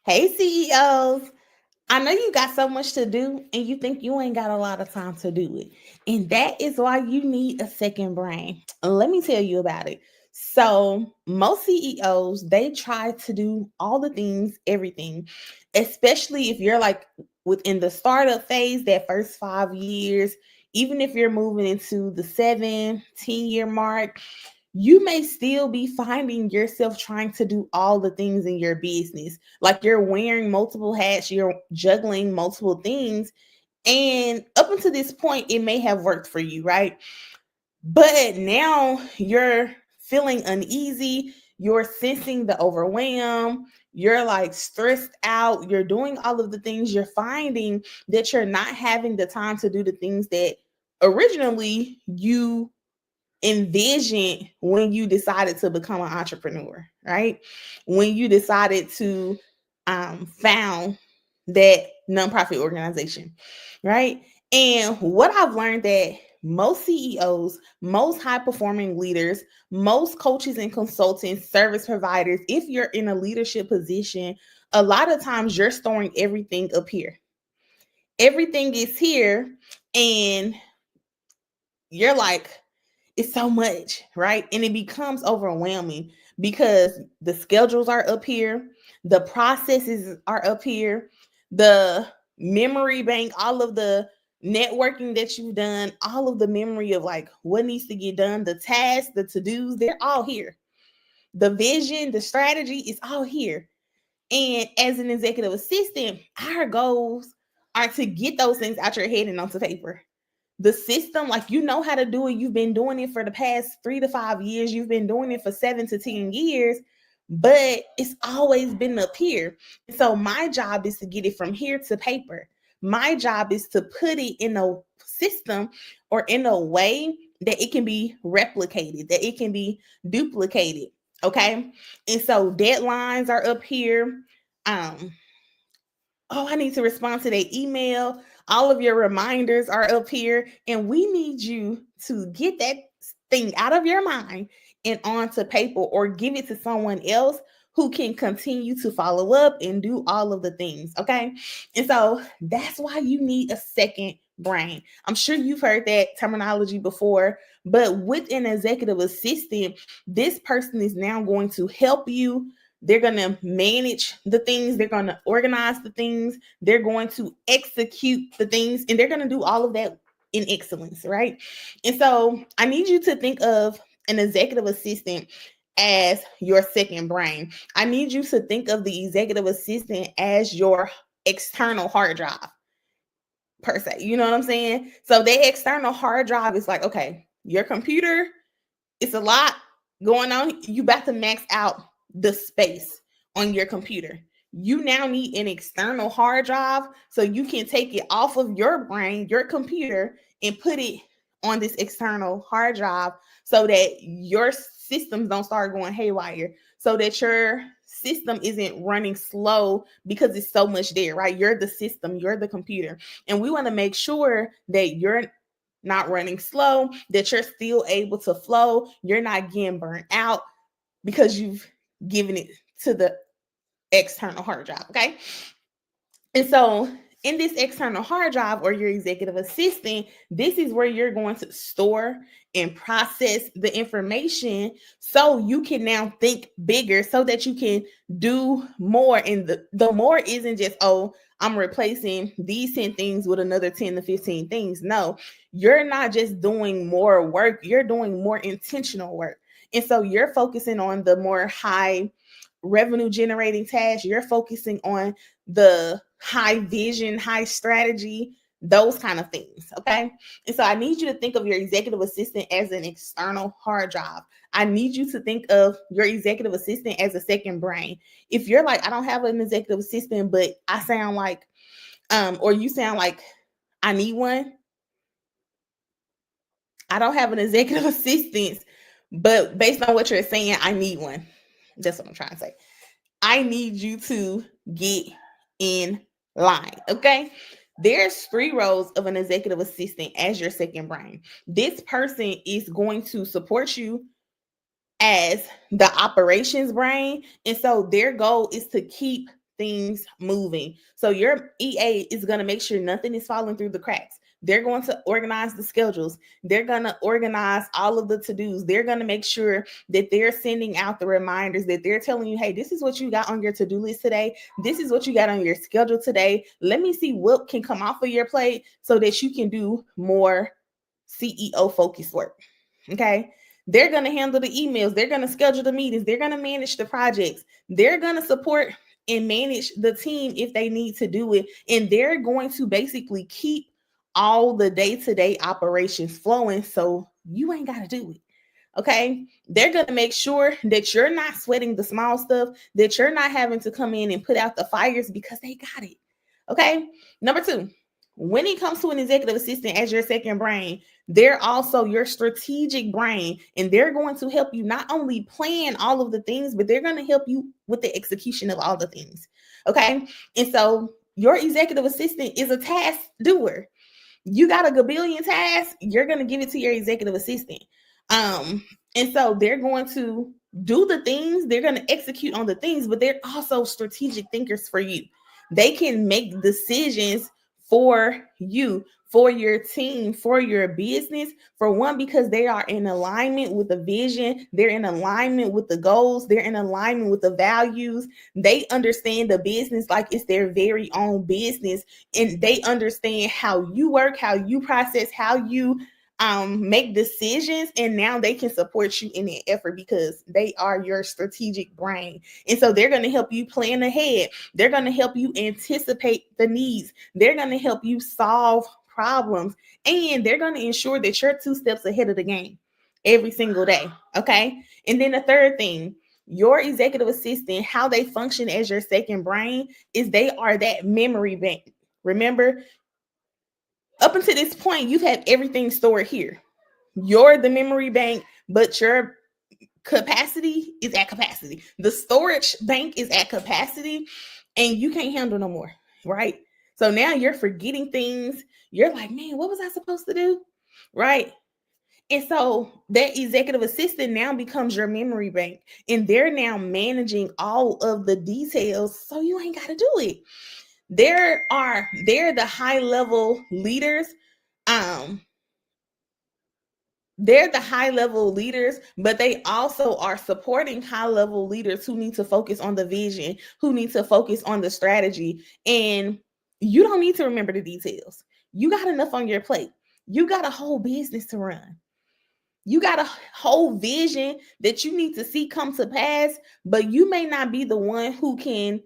Hey, CEOs. I know you got so much to do and you think you ain't got a lot of time to do it. And that is why you need a second brain. Let me tell you about it. So, most CEOs, they try to do all the things, everything, especially if you're like within the startup phase, that first 5 years, even if you're moving into the 7, 10 year mark, you may still be finding yourself trying to do all the things in your business. Like you're wearing multiple hats, you're juggling multiple things. And up until this point, it may have worked for you, right? But now you're feeling uneasy, you're sensing the overwhelm, you're like stressed out, you're doing all of the things, you're finding that you're not having the time to do the things that originally you envisioned when you decided to become an entrepreneur, right? When you decided to found that nonprofit organization, right? And what I've learned that most CEOs, most high performing leaders, most coaches and consultants, service providers, if you're in a leadership position, a lot of times you're storing everything up here. Everything is here, and you're like, it's so much, right? And it becomes overwhelming because the schedules are up here, the processes are up here, the memory bank, all of the networking that you've done, all of the memory of like what needs to get done, the tasks, the to-dos, they're all here. The vision, the strategy is all here. And as an executive assistant, our goals are to get those things out your head and onto paper. The system, like you know how to do it. You've been doing it for the past 3 to 5 years. You've been doing it for 7 to 10 years, but it's always been up here. So my job is to get it from here to paper. My job is to put it in a system or in a way that it can be replicated, that it can be duplicated. Okay. And so deadlines are up here. Um, oh, I need to respond to that email. All of your reminders are up here, and we need you to get that thing out of your mind and onto paper or give it to someone else who can continue to follow up and do all of the things. Okay. And so that's why you need a second brain. I'm sure you've heard that terminology before, but with an executive assistant, this person is now going to help you. They're going to manage the things, they're going to organize the things, they're going to execute the things, and they're going to do all of that in excellence, right? And so I need you to think of an executive assistant as your second brain. I need you to think of the executive assistant as your external hard drive, per se. You know what I'm saying? So the external hard drive is like, okay, your computer, it's a lot going on. You about to max out the space on your computer. You now need an external hard drive so you can take it off of your brain, your computer, and put it on this external hard drive so that your systems don't start going haywire, so that your system isn't running slow because it's so much there, right? You're the system, you're the computer. And we want to make sure that you're not running slow, that you're still able to flow, you're not getting burnt out because you've given it to the external hard drive. Okay. And so in this external hard drive or your executive assistant, this is where you're going to store and process the information so you can now think bigger so that you can do more. And the more isn't just, oh, I'm replacing these 10 things with another 10 to 15 things. No, you're not just doing more work, you're doing more intentional work. And so you're focusing on the more high revenue generating tasks, you're focusing on the high vision, high strategy, those kind of things. Okay. And so I need you to think of your executive assistant as an external hard drive. I need you to think of your executive assistant as a second brain. If you're like, I don't have an executive assistant, but I sound like, or you sound like I need one. I don't have an executive assistant, but based on what you're saying, I need one. That's what I'm trying to say. I need you to get in line. Okay. There's 3 roles of an executive assistant as your second brain. This person is going to support you as the operations brain. And so their goal is to keep things moving. So your EA is going to make sure nothing is falling through the cracks. They're going to organize the schedules. They're going to organize all of the to-dos. They're going to make sure that they're sending out the reminders, that they're telling you, hey, this is what you got on your to-do list today. This is what you got on your schedule today. Let me see what can come off of your plate so that you can do more CEO focused work. Okay. They're going to handle the emails. They're going to schedule the meetings. They're going to manage the projects. They're going to support and manage the team if they need to do it. And they're going to basically keep all the day-to-day operations flowing so you ain't got to do it. Okay. They're going to make sure that you're not sweating the small stuff, that you're not having to come in and put out the fires because they got it. Okay. Number 2, when it comes to an executive assistant as your second brain, they're also your strategic brain, and they're going to help you not only plan all of the things, but they're going to help you with the execution of all the things. Okay. And so your executive assistant is a task doer. You got a gabillion tasks, you're going to give it to your executive assistant. And so they're going to do the things, they're going to execute on the things, but they're also strategic thinkers for you. They can make decisions for you, for your team, for your business. For one, because they are in alignment with the vision, they're in alignment with the goals, they're in alignment with the values. They understand the business like it's their very own business, and they understand how you work, how you process, how you make decisions, and now they can support you in that effort because they are your strategic brain. And so they're going to help you plan ahead. They're going to help you anticipate the needs. They're going to help you solve problems, and they're going to ensure that you're 2 steps ahead of the game every single day. Okay. And then the third thing, your executive assistant, how they function as your second brain is they are that memory bank. Remember, up until this point, you've had everything stored here. You're the memory bank, but your capacity is at capacity. The storage bank is at capacity, and you can't handle no more, right? So now you're forgetting things. You're like, man, what was I supposed to do? Right? And so that executive assistant now becomes your memory bank, and they're now managing all of the details so you ain't got to do it. They're the high level leaders. They're the high level leaders, but they also are supporting high level leaders who need to focus on the vision, who need to focus on the strategy. And you don't need to remember the details. You got enough on your plate. You got a whole business to run. You got a whole vision that you need to see come to pass, but you may not be the one who can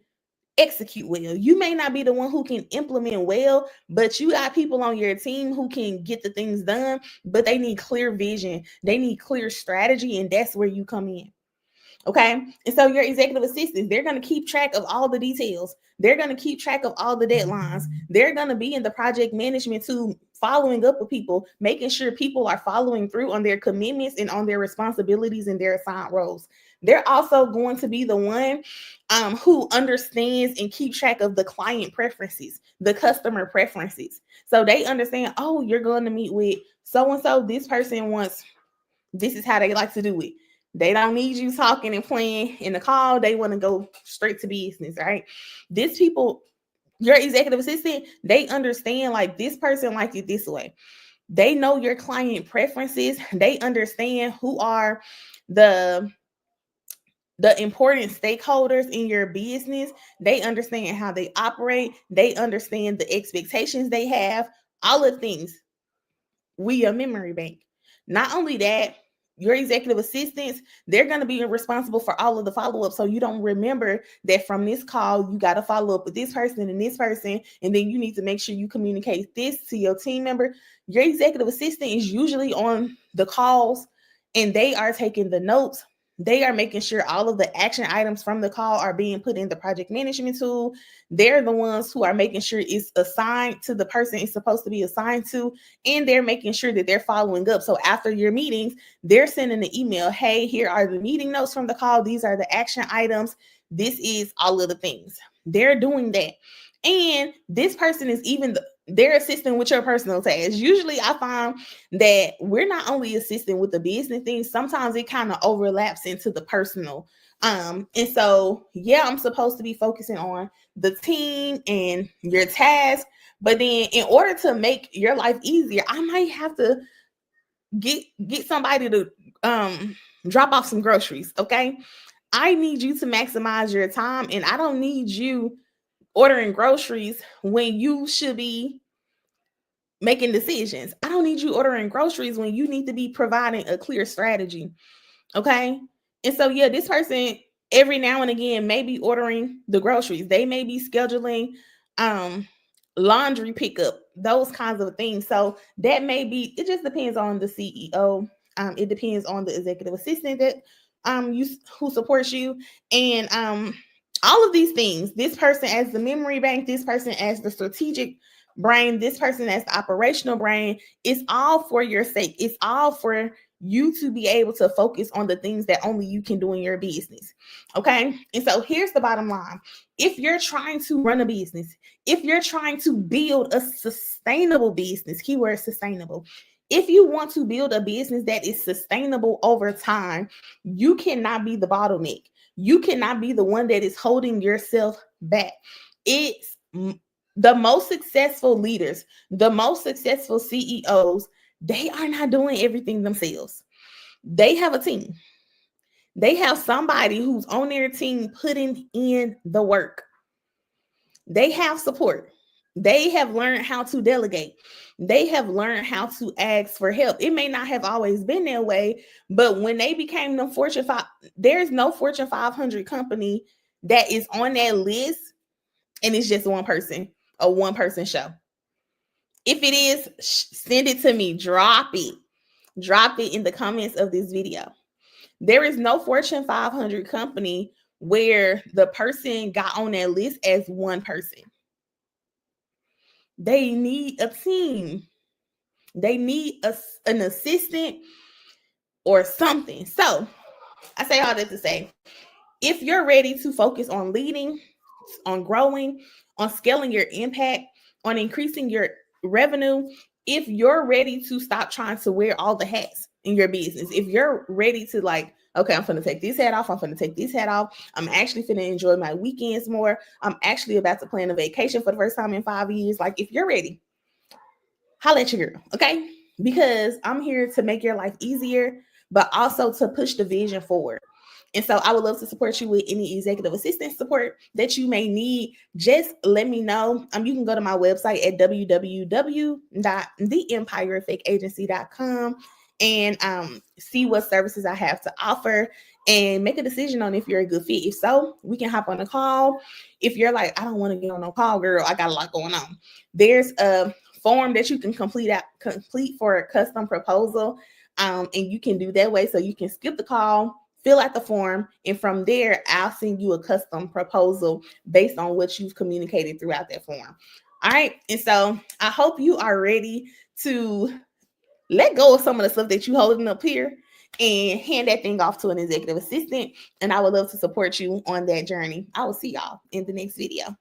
execute well. You may not be the one who can implement well, but you got people on your team who can get the things done, but they need clear vision. They need clear strategy, and that's where you come in. Okay. And so your executive assistants, they're going to keep track of all the details. They're going to keep track of all the deadlines. They're going to be in the project management too, following up with people, making sure people are following through on their commitments and on their responsibilities and their assigned roles. They're also going to be the one who understands and keep track of the client preferences, the customer preferences. So they understand, oh, you're going to meet with so-and-so. This person wants, this is how they like to do it. They don't need you talking and playing in the call. They want to go straight to business, right? These people, your executive assistant, they understand like this person like it this way. They know your client preferences. They understand who are the important stakeholders in your business. They understand how they operate. They understand the expectations they have, all of the things. We a memory bank. Not only that, your executive assistants, they're going to be responsible for all of the follow-up. So you don't remember that from this call, you got to follow up with this person, and then you need to make sure you communicate this to your team member. Your executive assistant is usually on the calls, and they are taking the notes. They are making sure all of the action items from the call are being put in the project management tool. They're the ones who are making sure it's assigned to the person it's supposed to be assigned to, and they're making sure that they're following up. So after your meetings, they're sending an email, hey, here are the meeting notes from the call. These are the action items. This is all of the things. They're doing that. And this person is even they're assisting with your personal tasks. Usually I find that we're not only assisting with the business things, sometimes it kind of overlaps into the personal And so, yeah, I'm supposed to be focusing on the team and your task. But then in order to make your life easier, I might have to get somebody to drop off some groceries. Okay. I need you to maximize your time, and I don't need you ordering groceries when you should be making decisions. I don't need you ordering groceries when you need to be providing a clear strategy. Okay. And so, yeah, this person every now and again may be ordering the groceries. They may be scheduling um laundry pickup, those kinds of things. So that may be, it just depends on the CEO. It depends on the executive assistant that you who supports you. And all of these things, this person as the memory bank, this person as the strategic brain, this person as the operational brain, it's all for your sake. It's all for you to be able to focus on the things that only you can do in your business. Okay. And so here's the bottom line. If you're trying to run a business, if you're trying to build a sustainable business, keyword sustainable, if you want to build a business that is sustainable over time, you cannot be the bottleneck. You cannot be the one that is holding yourself back. It's the most successful leaders, the most successful CEOs, they are not doing everything themselves. They have a team. They have somebody who's on their team putting in the work. They have support. They have learned how to delegate. They have learned how to ask for help. It may not have always been that way, but when they became the Fortune 5, there's no Fortune 500 company that is on that list and it's just one person, a one person show. If it is, send it to me. Drop it. Drop it in the comments of this video. There is no Fortune 500 company where the person got on that list as one person. They need a team. They need an assistant or something. So I say all that to say, if you're ready to focus on leading, on growing, on scaling your impact, on increasing your revenue, if you're ready to stop trying to wear all the hats in your business, if you're ready to like, okay, I'm going to take this hat off. I'm going to take this hat off. I'm actually going to enjoy my weekends more. I'm actually about to plan a vacation for the first time in 5 years. Like, if you're ready, holla at your girl, okay? Because I'm here to make your life easier, but also to push the vision forward. And so I would love to support you with any executive assistant support that you may need. Just let me know. You can go to my website at www.theempireeffectagency.com and see what services I have to offer and make a decision on if you're a good fit. If so, we can hop on a call. If you're like, I don't want to get on no call, girl, I got a lot going on. There's a form that you can complete for a custom proposal. And you can do that way. So you can skip the call, fill out the form, and from there, I'll send you a custom proposal based on what you've communicated throughout that form. All right. And so I hope you are ready to let go of some of the stuff that you're holding up here and hand that thing off to an executive assistant. And I would love to support you on that journey. I will see y'all in the next video.